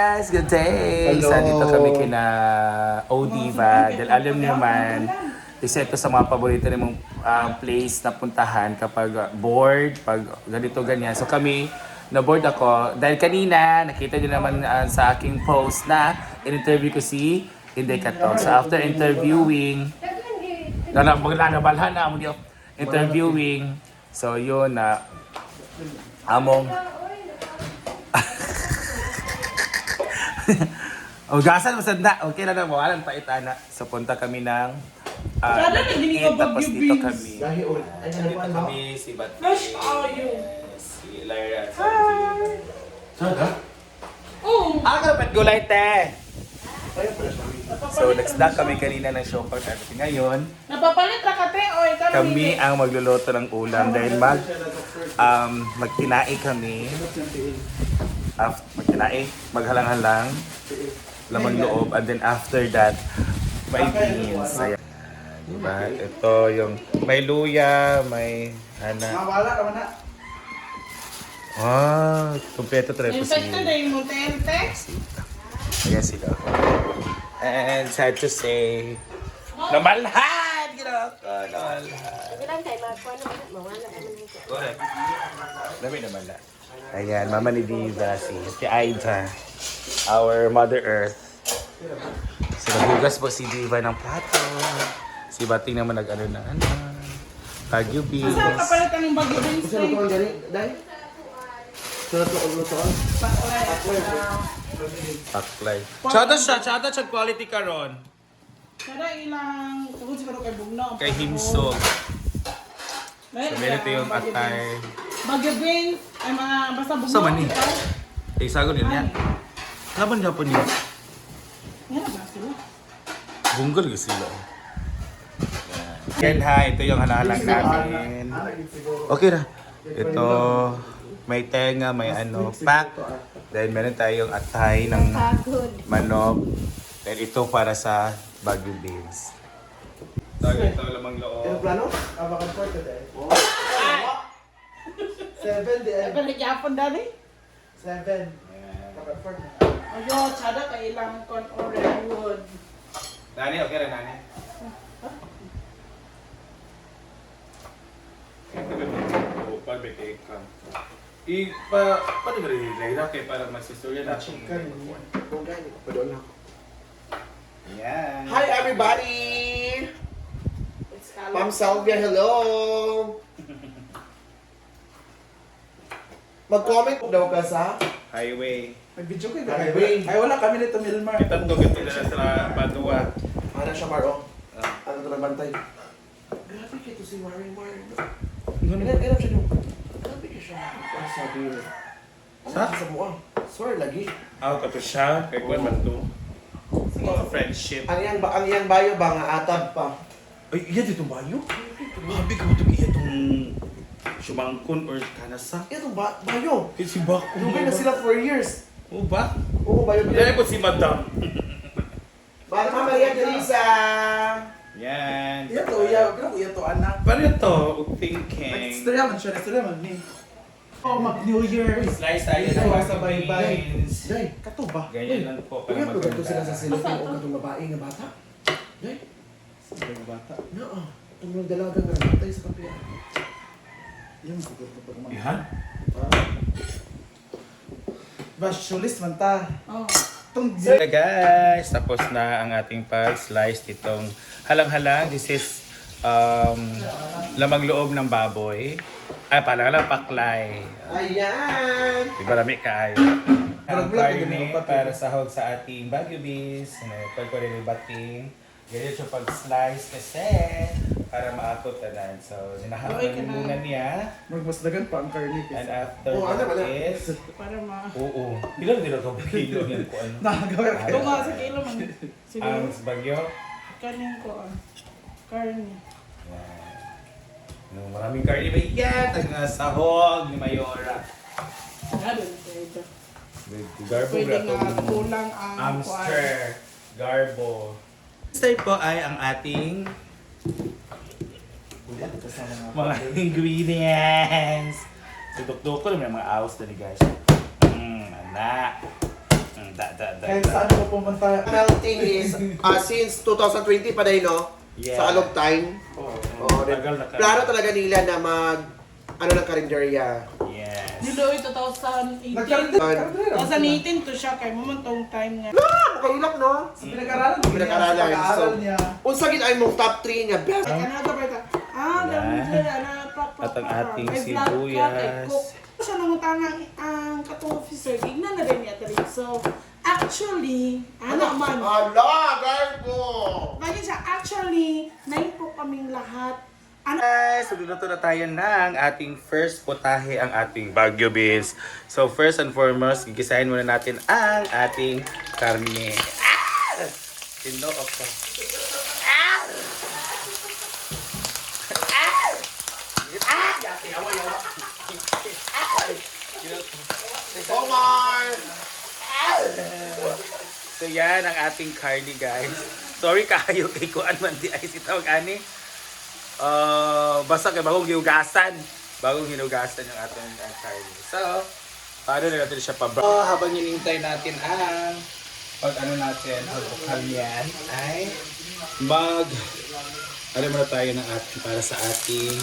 Guys, good day! Hello. So, dito kami kina Odiva. Dahil alam niyo naman, isa ito sa mga paborito nimong place na puntahan kapag bored, pag ganito ganyan. So kami, na-bored ako. Dahil kanina, nakita niyo naman sa aking post na in-interview ko si Inday Katok. So after interviewing, interviewing, so yun na, among o gasan mo sanda. Okay na lang, mawalan pa itana. So punta kami ng tapos dito kami. Dito kami, si Batman, si Lyra, Saga? Oo. Ang kapit gulay, te! So, nag-snack kami kanina ng shopper at ngayon, Napapalit na kate, oy, kami ang magluluto ng ulam dahil magkinae kami. Magkinae, maghalang-halang, lamang loob, and then after that, may beans. Ayan. Diba? Ito yung, may luya, may Wala ka man na. kompleto trepo Infected na yung mutente. Ayan sila. And sad to say, namalhan! Ginawa ko, namalhan. Ilan tayo magkuha naman, mawala naman ito. Correct. Dami naman na. Ayan, mama ni Diva, si Aida, our Mother Earth. So, naghugas po si Diva ng plato. Si Bating naman nag-ano na, Baguio beans. Saan kapalit ng bagyo beans? Gusto lutuan gani? Dahil? Gusto lutuan? Paklay. Chada siya quality karon. Kada ilang, tungkol siguro kay Bugno. Kay Himsog. So, meron ito yung atay. Bagyo beans, ay mga basta Bugno. Sa mani. Isagon yun yan. Laban niya po niya. Yan na sila. Bunggol ko sila. Yan ha, ito yung halalang namin. Okay na. Ito, may tenga, may pack. Then meron tayong atay ng Pagod. manok. Then ito para sa Baguio beans. Ito lamang Ano loob. plano? Abakan for today. 7 di Ay, pala Japon dali. 7. Abakan for na. Ayo, tsada kay ilang kon orange wood. Nani, okay rin nani. Ito ba ito? Barbecue ka. Paano ba rin nila kay para magsistory na Chicken. Kung gani, papadon ako. Yan. Hi everybody! It's color. Ma'am Salvia, hello! Mag-comment daw ka sa Highway. Nag-video kayo Highway. Ay, wala kami nito, Milmar. Kita to ganito na sa Padua. Ano siya, Maro? Ah. Ano ito nagbantay? Grabe kayo to si Marimar. Ilan siya nung... Grabe kayo siya. Ang sabi yun. Ano Sa? sa mua? Swear, lagi. Out to siya. Kay Kwan man to. Mga friendship. Ang yan bayo ba nga atab pa? Ay, iya dito bayo? Mabi ka mo ito iya itong sumangkon or kanasa. Ito bayo. Eh, si Bako. Lugay na sila for years. Oo ba? Oo, bayo. Dahil po si Madam. Baka Maria Teresa. Yan. Iya to, iya. Kaya iya to, anak. Paano ito? Thinking. Istorya man siya, istorya man ni. Oh, mag-New Year. Slice tayo Ito, ng sa baybay. beans. Day, Kato ba? Ganyan lang po. kaya Para ko ganito sila sa maganda. silupin o katong babae nga bata. Day, Sabi ng bata. naa. Itong mga dalaga nga natay sa kapila. Yung gugur ko pa kumain. Yan. Bas, shulis man ta. Oh. Itong So guys, tapos na ang ating pag-slice nitong halang-halang. This is lamang loob ng baboy. Ay, pala paklay. Ayan! Marami kaayo. Ang Vlog-vlog karne din ako, para sahog sa ating Baguio beans. Pag ko rin yung bating. Ganyan siya pag-slice kasi para maakot na. So, Okay ka ninahapan na. muna niya. magmasdagan pa ang karne. And after Oh, ano, ano? is... Para ma... Oo. Ilan nila ito? Kilo yan ko ano. Nakagawin Ito nga sa kilo man. Ang Siguro. Bagyo. Kanin ko ah. Karni. Yan. Maraming karne ba yan? Ang sahog ni Mayora. Grabe na tayo. Garbo Pwede nga itong kulang ang Amster. Garbo. Next time po ay ang ating mga ingredients. So, dukduk ko naman yung mga aos na ni guys. Anak. Kahit saan ko pumunta. Melting is since 2020 pa din, no? Yeah. Sa along time. Oh, tagal na ka. plano talaga nila na ano ng karinderya. Yes. Niloy 2018. Nagkaroon 2018 to siya kay mo man tong time nga. Makailak, no? Sa pinag-aralan niya. Pinag-aralan, Sa pag-aaral so- niya. Unsa gid ay mong top 3 niya best. Kanada ba ita? At ang ating sibuyas. Siya nangutang ang katong officer, gignan na rin niya dali. So, actually, man. Hala, garbo. Bagay siya, actually, 9 po kaming lahat. Guys, magluluto na tayo ng ating first potahe, ang ating Baguio beans. So first and foremost, gigisahin muna natin ang ating karne. Tinoo ko. Omar. So yan ang ating karne, guys. Sorry kayo kay kuan man di ay sitawag ani. Basta kay bagong hinugasan. Bagong hinugasan yung ating karne. So, paano na natin siya pa-brown? Habang hinihintay natin ang ano natin, pagkakal yan ay ano muna tayo ng ating para sa ating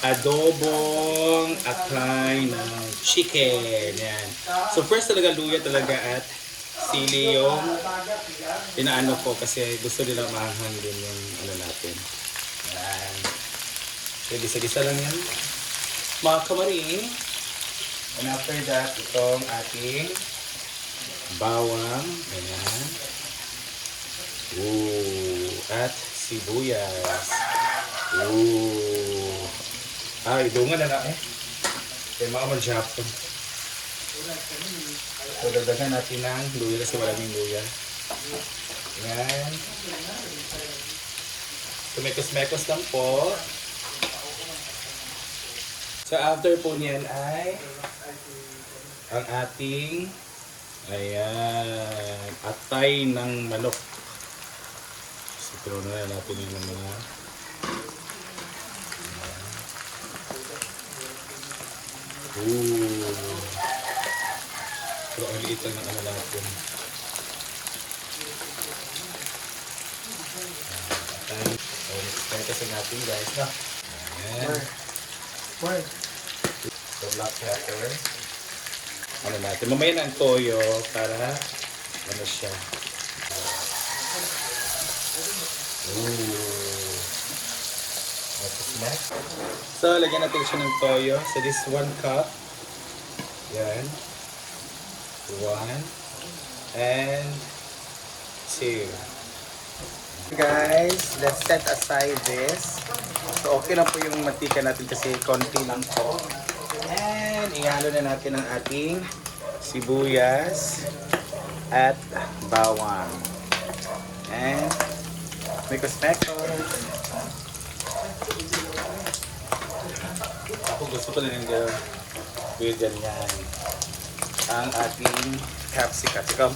adobong akay ng chicken. Yan. So first talaga luya talaga at sili yung inaano ko kasi gusto nila maanghang din yung ano natin. Yan. So gisa-gisa lang yan. Mga kamaring. And after that, itong ating bawang. Ayan. Ooh. At sibuyas. Ooh. Ay, dungan na na eh. Kaya mga mag-Japon. So, dagdagan natin ng luya kasi maraming luya. Ayan. Tumekos-mekos lang po. So, after po niyan ay ang ating ayan, atay ng manok. So, pero na natin yung mga ooh. Pero ang liit lang ng ano natin. Atay. So, kasi natin guys, no? Ayan. So, black pepper. Ano natin? Mamaya na ang toyo para ano siya. Ooh. Tapos na. So, lagyan natin siya ng toyo. So, this 1 cup. Yan. 1 and 2. Guys, let's set aside this. So, okay lang po yung mantika natin kasi konti lang po. And, ihalo na natin ang ating sibuyas at bawang. And, mekos-mekos. Ako gusto ko na yung ganyan. Ang ating capsicum,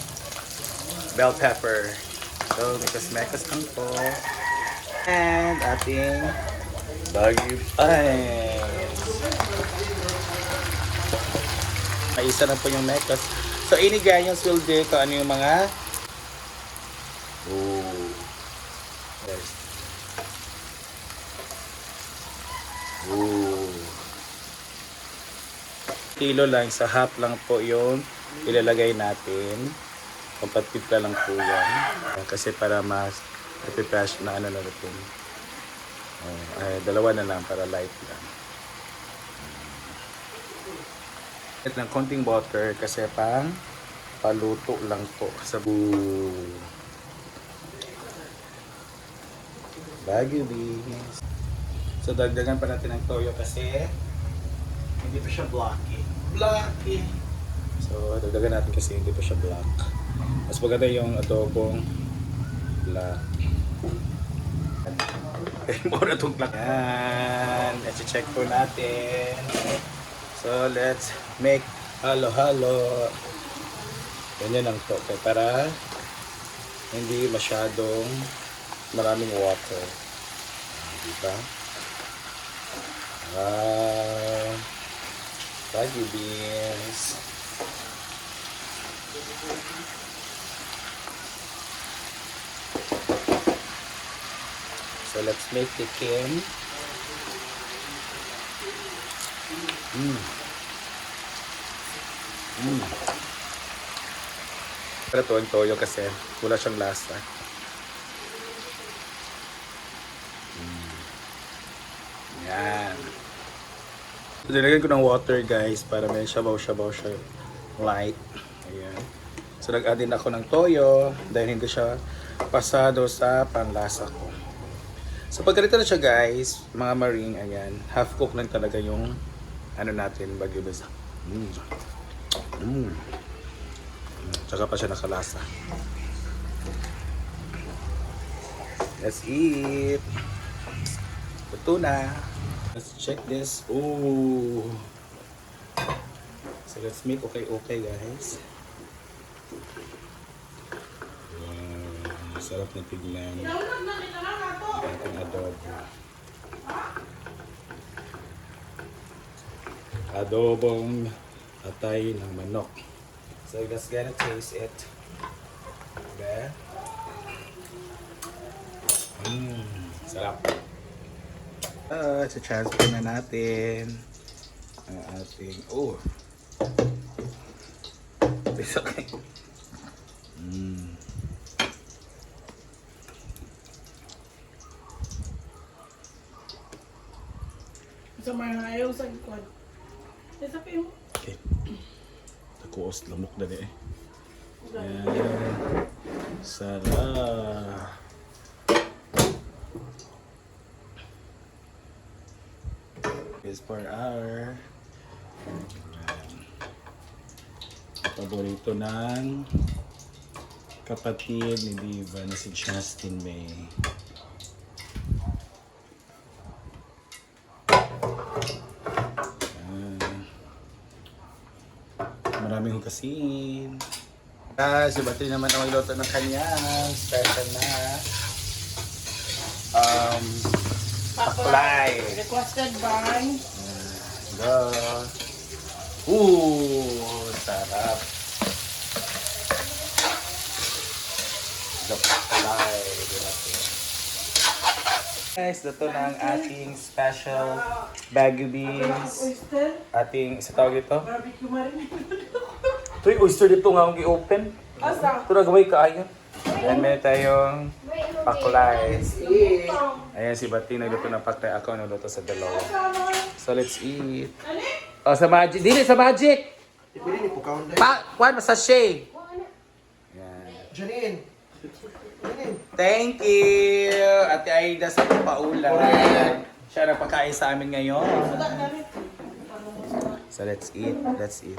bell pepper. So, mekos-mekos lang po. And, ating Baguio beans. Maisa na po yung mekos. So, ini guys will do kung ano yung mga ooh. Yes. Ooh. Kilo lang, sa half lang po yung ilalagay natin. Pampatipla lang po yan. Kasi para mas ipiprash na ano na natin. Ay, dalawa na lang para light lang. At ng konting butter kasi pang paluto lang po sa Baguio beans. So dagdagan pa natin ng toyo kasi hindi pa siya blocky. Blocky! So dagdagan natin kasi hindi pa siya black. Mas maganda yung adobong black. Muna itong black. Yan. Let's check po natin. So let's make halo-halo. Ganyan lang to. Okay, para hindi masyadong maraming water. Diba? Baguio beans. So let's make the kim. Pero to ang toyo kasi wala siyang lasa. Yan. So, dinagyan ko ng water guys para may shabaw-shabaw siya light. Ayan. So nag-add din ako ng toyo dahil hindi siya pasado sa panlasa ko. So pag ganito na siya guys, mga maring, ayan, half cook lang talaga yung ano natin, bagyo basa. Tsaka pa siya nakalasa. Let's eat. Ito na. Let's check this. Ooh. So let's make okay guys. Wow, sarap na tignan. Ating adobo. Adobong atay ng manok. So let's gonna taste it. Okay. Sarap. Transfer na natin ang ating it's okay. Sa mga ayaw sa ikon. Isa pa yung... Okay. Takuos lamok na eh. Yan. Sarap. Is for our paborito ng kapatid ni Diva na si Justin May. Maraming hugasin. Si Batri naman ang magluto ng kanyang special na pakulay. Requested by... Sarap. The pakulay. Guys, ito na ang ating special Baguio beans. Oyster, Ating, isa tawag ito? barbecue marin. Ito yung oyster dito nga akong i-open. Asa? Ito na gaway kaayon. Yan, meron tayong pakulay. Ayan, si Bati nagluto ng pakulay. Ako nagluto sa dalawa. So, let's eat. Oh, sa Magic. Dili, sa Magic! Pwede ni Pukaon dahil. Kuhan, masashay. Yan. Janine. Janine. Thank you! Ate Aida sa paulan. Siya nagpakain sa amin ngayon. So, let's eat. Let's eat.